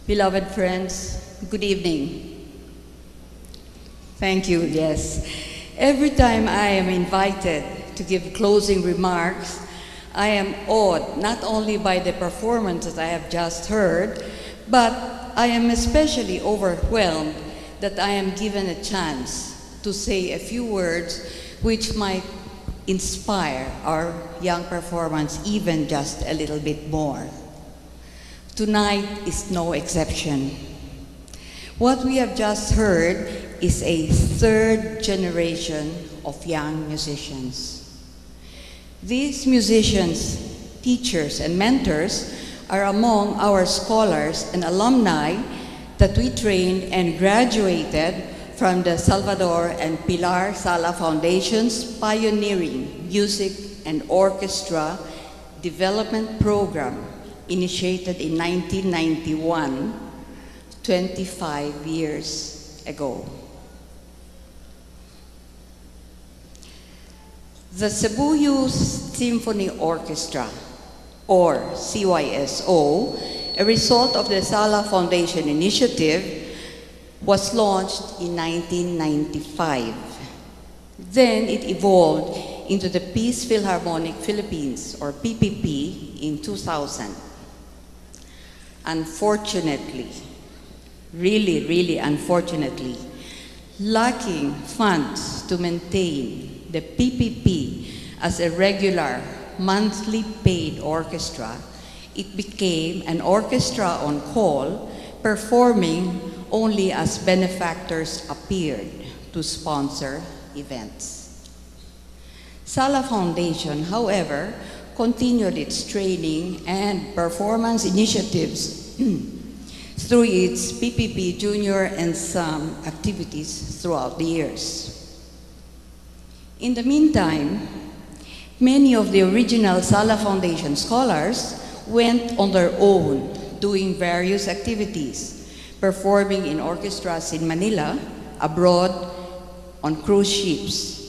Beloved friends, good evening. Thank you, yes. Every time I am invited to give closing remarks, I am awed not only by the performance that I have just heard, but I am especially overwhelmed that I am given a chance to say a few words which might inspire our young performance even just a little bit more. Tonight is no exception. What we have just heard is a third generation of young musicians. These musicians, teachers, and mentors are among our scholars and alumni that we trained and graduated from the Salvador and Pilar Sala Foundation's pioneering music and orchestra development program initiated in 1991, 25 years ago. The Cebu Youth Symphony Orchestra, or CYSO, a result of the Sala Foundation initiative, was launched in 1995. Then it evolved into the Peace Philharmonic Philippines, or PPP, in 2000. Unfortunately, really unfortunately, lacking funds to maintain the PPP as a regular monthly paid orchestra, it became an orchestra on call, performing only as benefactors appeared to sponsor events. Sala Foundation, however, continued its training and performance initiatives through its PPP Junior and some activities throughout the years. In the meantime, many of the original Sala Foundation scholars went on their own, doing various activities, performing in orchestras in Manila, abroad, on cruise ships.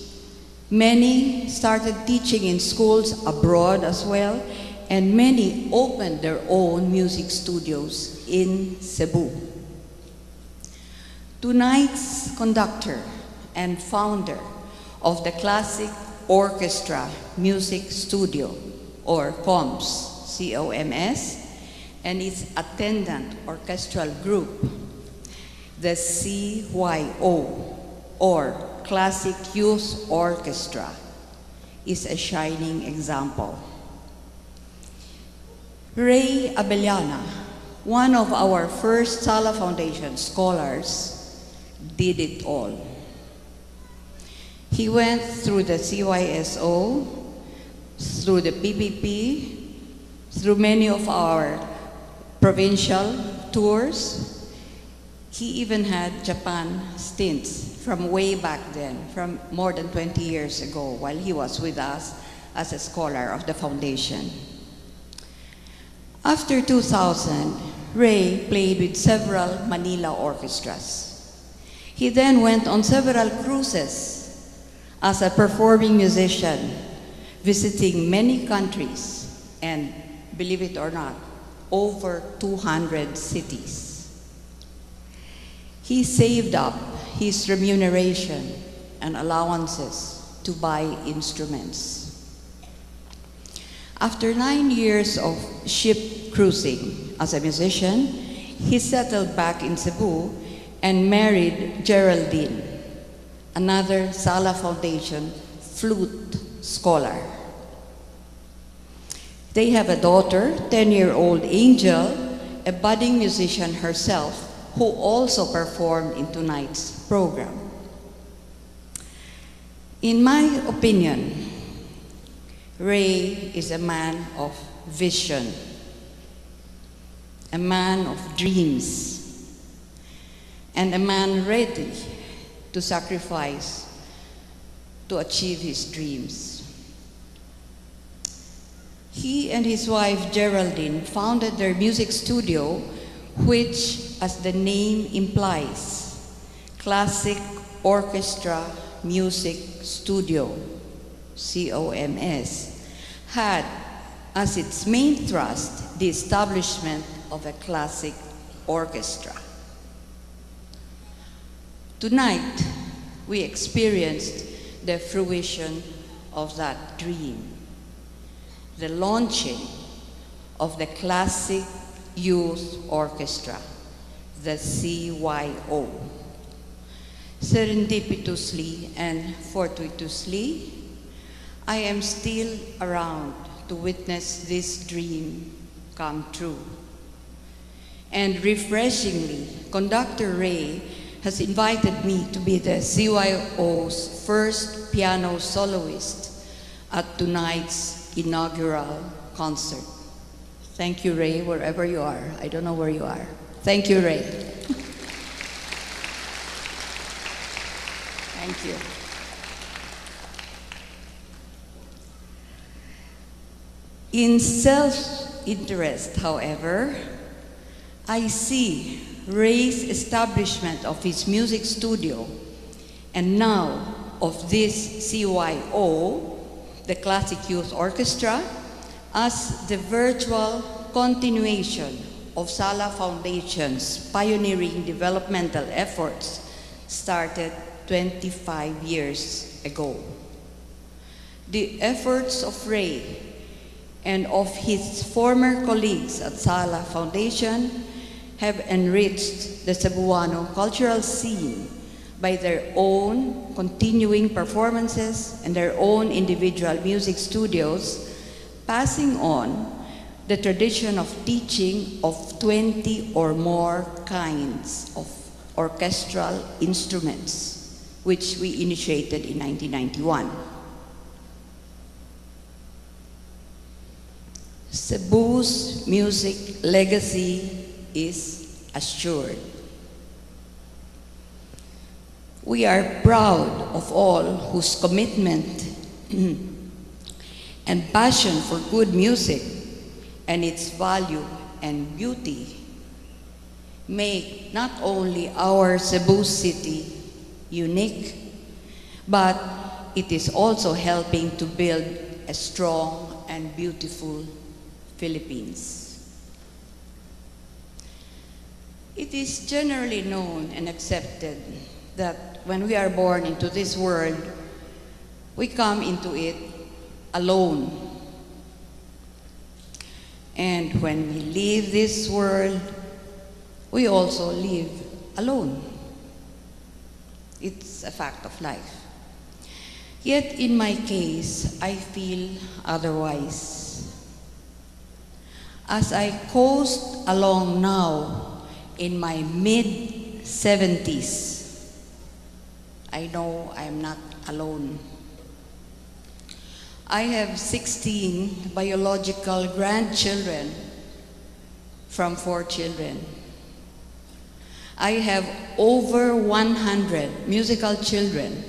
Many started teaching in schools abroad as well, and many opened their own music studios in Cebu. Tonight's conductor and founder of the Classic Orchestra Music Studio, or COMS, C-O-M-S, and its attendant orchestral group, the CYO, or Classic Youth Orchestra, is a shining example. Reynaldo Abellana, one of our first Sala Foundation scholars, did it all. He went through the CYSO, through the PPP, through many of our provincial tours. He even had Japan stints from way back then, from more than 20 years ago, while he was with us as a scholar of the foundation. After 2000, Ray played with several Manila orchestras. He then went on several cruises as a performing musician, visiting many countries and, believe it or not, over 200 cities. He saved up his remuneration and allowances to buy instruments. After 9 years of ship cruising as a musician, he settled back in Cebu and married Geraldine, another Sala Foundation flute scholar. They have a daughter, 10-year-old Angel, a budding musician herself, who also performed in tonight's program. In my opinion, Ray is a man of vision, a man of dreams, and a man ready to sacrifice to achieve his dreams. He and his wife Geraldine founded their music studio, which, as the name implies, Classic Orchestra Music Studio, COMS, had as its main thrust the establishment of a classic Orchestra. Tonight, we experienced the fruition of that dream, the launching of the Classic Youth Orchestra, the CYO. Serendipitously and fortuitously, I am still around to witness this dream come true. And refreshingly, Conductor Ray has invited me to be the CYO's first piano soloist at tonight's inaugural concert. Thank you, Ray, wherever you are. I don't know where you are. Thank you, Ray. Thank you. In self-interest, however, I see Ray's establishment of his music studio and now of this CYO, the Classic Youth Orchestra, as the virtual continuation of Sala Foundation's pioneering developmental efforts started 25 years ago. The efforts of Ray and of his former colleagues at Sala Foundation have enriched the Cebuano cultural scene by their own continuing performances and their own individual music studios, passing on the tradition of teaching of 20 or more kinds of orchestral instruments, which we initiated in 1991. Cebu's music legacy is assured. We are proud of all whose commitment and passion for good music and its value and beauty make not only our Cebu City unique, but it is also helping to build a strong and beautiful Philippines. It is generally known and accepted that when we are born into this world, we come into it alone. And when we leave this world, we also live alone. It's a fact of life. Yet in my case, I feel otherwise. As I coast along now in my mid-70s, I know I'm not alone. I have 16 biological grandchildren from 4 children. I have over 100 musical children,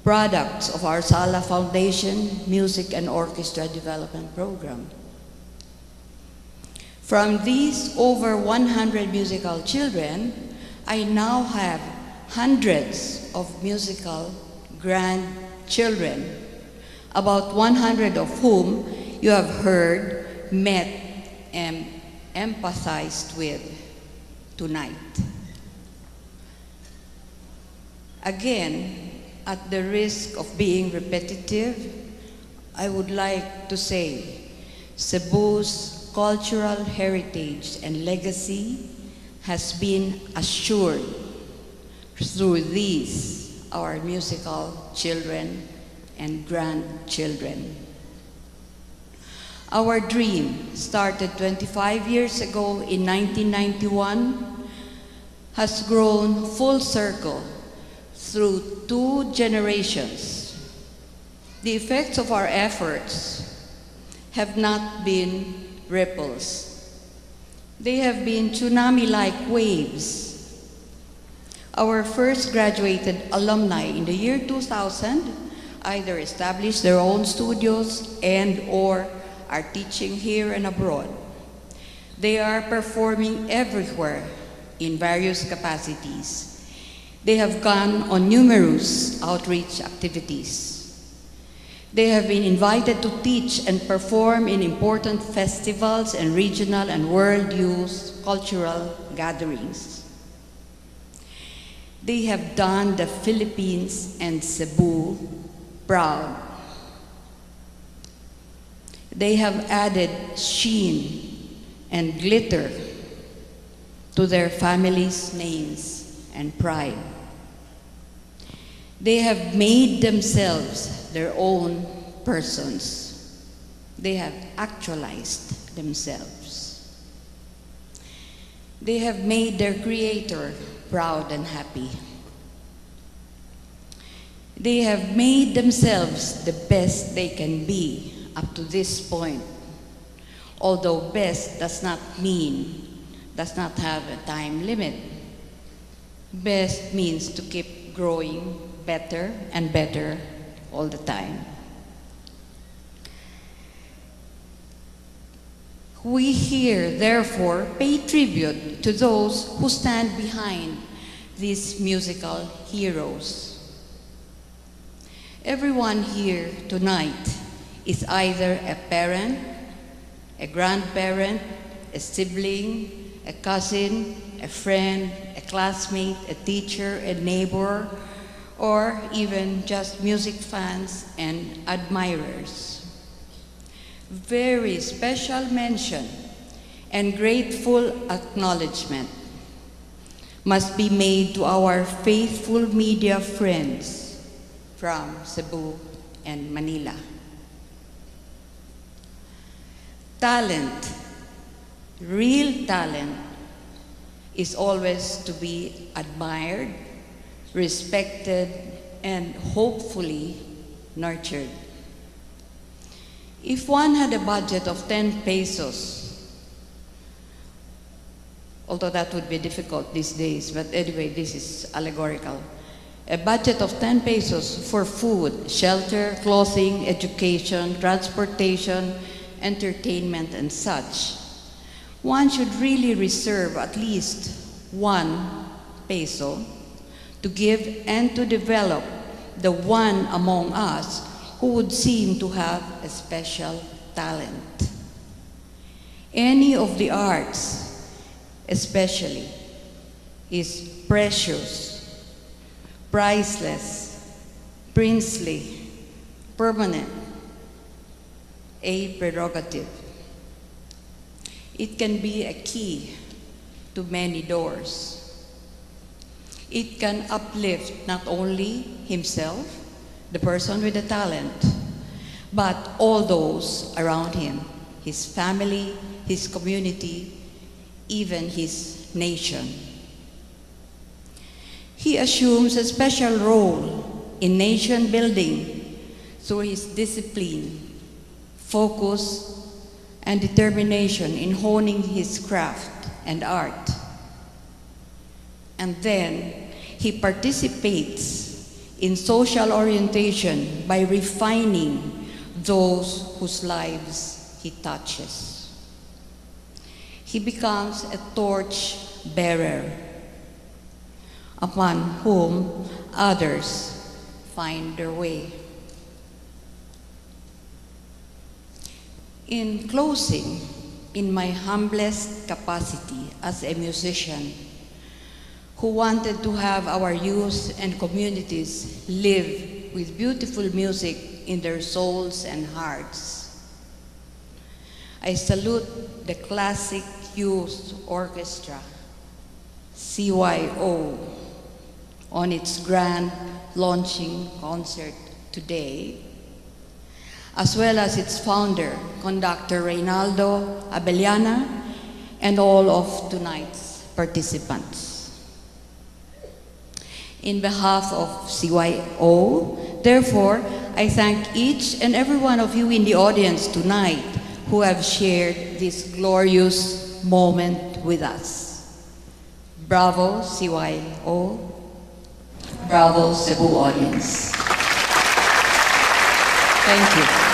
products of our Sala Foundation Music and Orchestra Development Program. From these over 100 musical children, I now have hundreds of musical grandchildren, about 100 of whom you have heard, met, and empathized with tonight. Again, at the risk of being repetitive, I would like to say Cebu's cultural heritage and legacy has been assured through these, our musical children and grandchildren. Our dream, started 25 years ago in 1991, has grown full circle through 2 generations. The effects of our efforts have not been ripples. They have been tsunami-like waves. Our first graduated alumni in the year 2000 either established their own studios and or are teaching here and abroad. They are performing everywhere in various capacities. They have gone on numerous outreach activities. They have been invited to teach and perform in important festivals and regional and world youth cultural gatherings. They have done the Philippines and Cebu proud. They have added sheen and glitter to their families' names and pride. They have made themselves their own persons. They have actualized themselves. They have made their creator proud and happy. They have made themselves the best they can be up to this point. Although best does not have a time limit. Best means to keep growing better and better all the time. We here, therefore, pay tribute to those who stand behind these musical heroes. Everyone here tonight is either a parent, a grandparent, a sibling, a cousin, a friend, a classmate, a teacher, a neighbor, or even just music fans and admirers. Very special mention and grateful acknowledgement must be made to our faithful media friends from Cebu and Manila. Talent, real talent, is always to be admired, respected, and hopefully nurtured. If one had a budget of 10 pesos, although that would be difficult these days, but anyway, this is allegorical. A budget of 10 pesos for food, shelter, clothing, education, transportation, entertainment, and such, one should really reserve at least 1 peso to give and to develop the one among us who would seem to have a special talent. Any of the arts, especially, is precious, priceless, princely, permanent, a prerogative. It can be a key to many doors. It can uplift not only himself, the person with the talent, but all those around him, his family, his community, even his nation. He assumes a special role in nation building through his discipline, focus, and determination in honing his craft and art. And then he participates in social orientation by refining those whose lives he touches. He becomes a torch bearer upon whom others find their way. In closing, in my humblest capacity as a musician who wanted to have our youth and communities live with beautiful music in their souls and hearts, I salute the Classic Youth Orchestra, CYO, on its grand launching concert today, as well as its founder, conductor Reynaldo Abellana, and all of tonight's participants. In behalf of CYO, therefore, I thank each and every one of you in the audience tonight who have shared this glorious moment with us. Bravo, CYO. Bravo, Cebu audience. Thank you.